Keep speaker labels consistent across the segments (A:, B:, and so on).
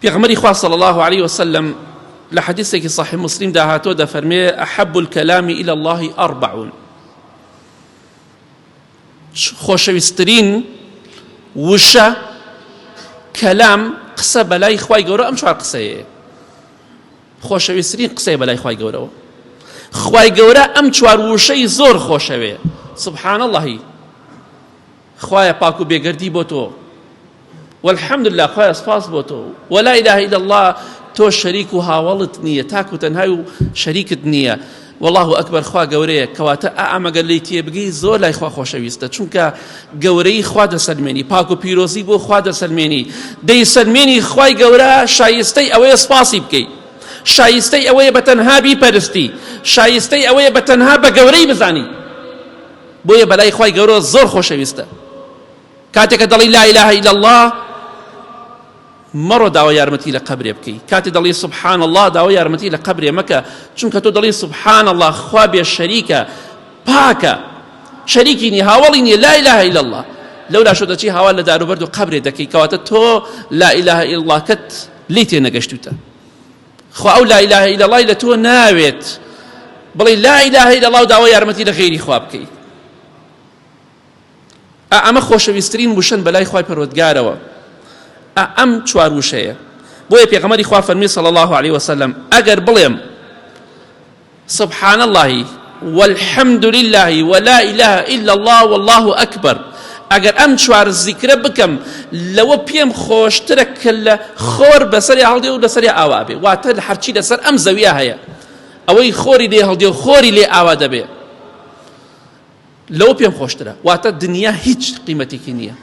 A: پێغەمبەری خوا صلی الله عليه وسلم لە حەدیثێکی صحیح مسلم داهاتۆ دەفەرمێ أحب الكلام إلى الله أربع. خۆشەویستترین وشە کەلام قسە بەلای خوای گەورە ئەم چوار قسەیە. خۆشەویستترین قسەیە بەلای خوای گەورەوە. خوای گەورە ئەم چوار وشەی زۆر خۆشەوێ. سبحان الله، خوایە پاک و بێگەردی بۆ تۆ، والحمد لله خوایە سپاس بۆ تۆ، ولا إله إلا الله تۆ شەریک و هاوڵت نییە، تاک و تەنهای و شەریکت نییە. والله ئەکبەر، خوا گەورەیە، کەواتە ئەمەگەر لی تێبگەی زۆر لای خوا خۆشەویستە، چونکە گەورەی خوا دەسەلمێنی، پاک و پیرۆزی بۆ خوا دەسەلمێنی، دەیسەلمێنی خوای گەورە شایستەی ئەوەیە سپاسی بکەیت، شایستەی ئەوەیە بەتەنها بیپەرستی، شایستەی ئەوەیە بەتەنها بە گەورەی بزانی. بۆیە بەلای خوای گەورە زۆر خۆشەویستە. کاتێککە دەڵی لا إله إلا الله مەڕۆ داوای یارمەتی لە قەبرێ بکەی. کاتێ دەڵی سبحان الله داوای یارمەتی لە قەبرێ مەکە، چونکە تۆ دەڵی سبحان الله، خوا بێ شەریکە، پاکە، شەریکی نی، هاوڵی نییە، لا إله إلا الله. لەولا شۆ دەچی هاوال لە داروبەرد و قەبرێ دەکەی، کەواتە تۆ لا إله إلا الله کەت لی تێ نەگەشتوتە. خوا ئەو لا إله إلا الله لە تۆ ناوێت بڵی لا إله إلا الله و داوای یارمەتی لە غەیری خوا بکەی. ئەمە خۆشەویستترین وشەن بەلای خوای پەروەردگارەوە. ئەم چوار وشەیە. بۆیە پێغەمبەری خوا فەرمی صلی الله عليه وسلم ئەگەر بڵێم سبحان الله والحمد لله ولا إله إلا الله والله أكبر، ئەگەر ئەم چوار زیکرە بکەم لەوە پێم خۆشترە کە لە خۆر بەسەری هەڵدێ و لەسەری ئاوا بێ. واتە لە هەرچی لەسەر ئەم زەویە هەیە، ئەوەی خۆری لێ هەڵدێ و خۆری لێ ئاوا دەبێ، لەوە پێم خۆشترە. واتە دنیا هیچ قیمەتێکی نییە.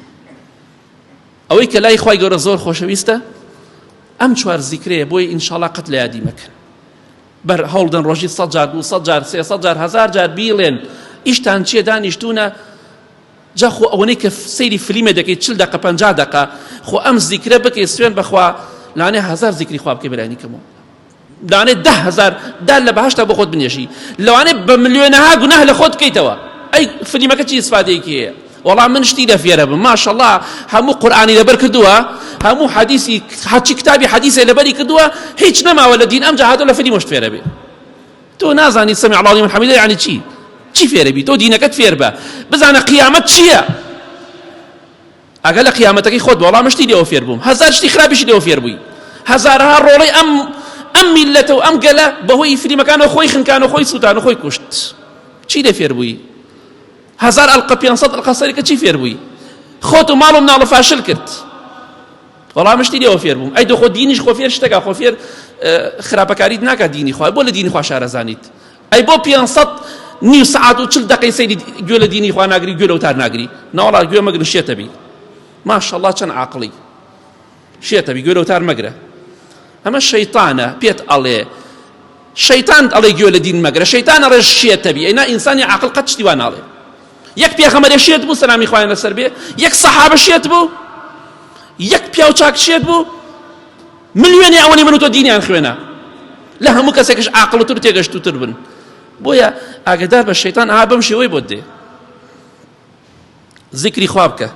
A: ئەوەی کە لای خوای گەورە زۆر خۆشەویستە ئەم چوار زیکرەیە. بۆی ئینشاءڵڵا قەت لە یادی مەکەن، بەر هەوڵدەن ڕۆژی 100 جار 200 جار 300 جار 1000 جار بیڵێن ئیشتان چیە دانیشتوونە. جا خۆ ئەوەنەی کە سەیری فلیمە دەکەیت 40 دقە 50 دقە، خۆ ئەم زیکرە بکەی سوێن بەخوا لانێ 1000 زیکری خوا بکەی بەلای نیکەمەوە، لانێ 10,000 دار لە بەهەشتا بۆ خۆت بنێژی، لەوانێ بە ملیۆنەها گوناه لە خۆت بکەیتەوە. ئەی فلیمەکە چی ئیسفادەیەکی هەیە؟ وەڵام من شتی لە فێرە بم، ماشەڵڵا هەموو قورئانی لەبەر کردووە، هەموو حەدیسی هەرچی کتابی حەدیسێ لەبەری کردووە، هیچ نەماوە لە دین ئەم جاهاتۆ لە فلیمەشت فێرە بێ. تۆ نازانی سەمیع الله لمن حەمیدە یعنی چی فێرە بی؟ تۆ دینەکەت فێر بە، بزانە قیامەت چییە. ئەگەر لە قیامەتەکەی خۆت وەڵام شتی لێوە فێر بووم، 1000 شتی خراپیشی لێوە فێر بووی، هەزارها ڕۆڵەی ئەم میلەتە و ئەم گەلە بەهۆی فلیمەکانەوە خۆی خنکان و خۆی سووتان و خۆی کوشت. چی لێ فێر بووی؟ 1000 ئەلقە 500 ئەلقە سەریکە چی فێر بووی؟ خۆت و ماڵ و مناڵ فاشل کرد، وەڵام شتی لێوە فێر بووم. ئەی دۆ خۆ دینیش خۆ فێر شتێکە، خۆ فێر خراپەکاریت ناکات دینی خوا، بۆ لە دینی خوا شارەزانیت. ئەی بۆ 500 نیم سەعات و 40 دقەی سەیری گوێ لە دینی خوا ناگری، گوێ لە وتار ناگری، ناوەڵا گوێ مەگرن شێتە بی. ماشەڵڵا چەند عاقڵی، شێتە بی، گوێ لە وتار مەگرە. ئەمە شەیتانە پێت ئەڵێ، شەیتان ئەڵێ گوێ لە دین مەگرە، شەیتان ئەڵێ شێتە بی. ئەینا ئینسانی عاقڵ قەت شتی وان ناڵێ. یەک پێغەمبەر شێت بوو سەلامی خوایان لەسەر بێ، یەک سەحابە شێت بوو، یەک پیاو چاک شێت بوو، ملیۆنی ئەوەی من و تۆ دینیان خوێنە، لە هەموو کەسێکش عاقڵتر تێگەشتوتر بن. بۆیە ئاگادار بە شەیتان ئا بەم شێوەی بۆت دێ. زیکری خوا بکە.